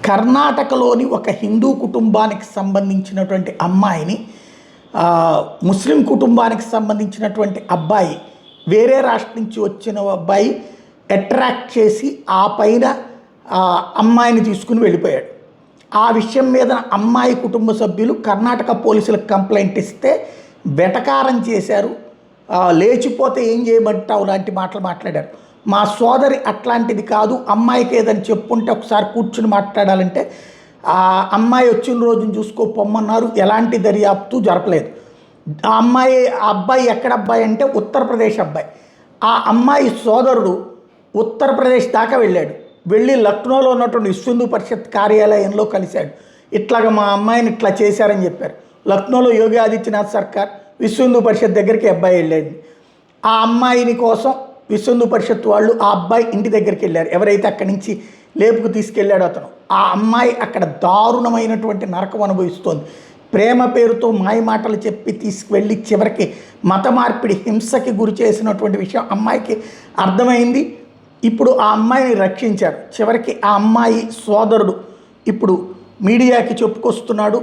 కర్ణాటకలోని ఒక హిందూ కుటుంబానికి సంబంధించినటువంటి అమ్మాయిని ముస్లిం కుటుంబానికి సంబంధించినటువంటి అబ్బాయి వేరే రాష్ట్రం నుంచి వచ్చిన అబ్బాయి అట్రాక్ట్ చేసి ఆ పైన అమ్మాయిని తీసుకుని వెళ్ళిపోయాడు. ఆ విషయం మీద అమ్మాయి కుటుంబ సభ్యులు కర్ణాటక పోలీసులకు కంప్లైంట్ ఇస్తే వెటకారం చేశారు. లేచిపోతే ఏం చేయమంటావు లాంటి మాటలు మాట్లాడారు. మా సోదరి అట్లాంటిది కాదు, అమ్మాయికి ఏదని చెప్పుంటే ఒకసారి కూర్చుని మాట్లాడాలంటే ఆ అమ్మాయి వచ్చిన రోజున చూసుకోపోమన్నారు. ఎలాంటి దర్యాప్తు జరపలేదు. ఆ అబ్బాయి ఎక్కడ అబ్బాయి అంటే ఉత్తరప్రదేశ్ అబ్బాయి. ఆ అమ్మాయి సోదరుడు ఉత్తరప్రదేశ్ దాకా వెళ్ళాడు. వెళ్ళి లక్నోలో ఉన్నటువంటి విశ్వ హిందూ పరిషత్ కార్యాలయంలో కలిశాడు. ఇట్లాగ మా అమ్మాయిని ఇట్లా చేశారని చెప్పారు. లక్నోలో యోగి ఆదిత్యనాథ్ సర్కార్ విశ్వ హిందూ పరిషత్ దగ్గరికి అబ్బాయి వెళ్ళాడు. ఆ అమ్మాయిని కోసం విశ్వ హిందూ పరిషత్ వాళ్ళు ఆ అబ్బాయి ఇంటి దగ్గరికి వెళ్ళారు. ఎవరైతే అక్కడి నుంచి లేపుకు తీసుకెళ్ళాడో అతను. ఆ అమ్మాయి అక్కడ దారుణమైనటువంటి నరకం అనుభవిస్తోంది. ప్రేమ పేరుతో మాయ మాటలు చెప్పి తీసుకువెళ్ళి చివరికి మత మార్పిడి హింసకి గురి చేసినటువంటి విషయం అమ్మాయికి అర్థమైంది. ఇప్పుడు ఆ అమ్మాయిని రక్షించారు. చివరికి ఆ అమ్మాయి సోదరుడు ఇప్పుడు మీడియాకి చెప్పుకొస్తున్నాడు,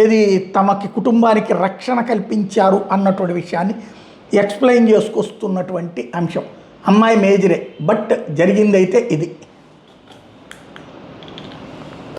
ఏది తమకి కుటుంబానికి రక్షణ కల్పించారు అన్నటువంటి విషయాన్ని ఎక్స్ప్లెయిన్ చేసుకొస్తున్నటువంటి అంశం. అమ్మాయి మేజరే, బట్ జరిగిందైతే ఇది.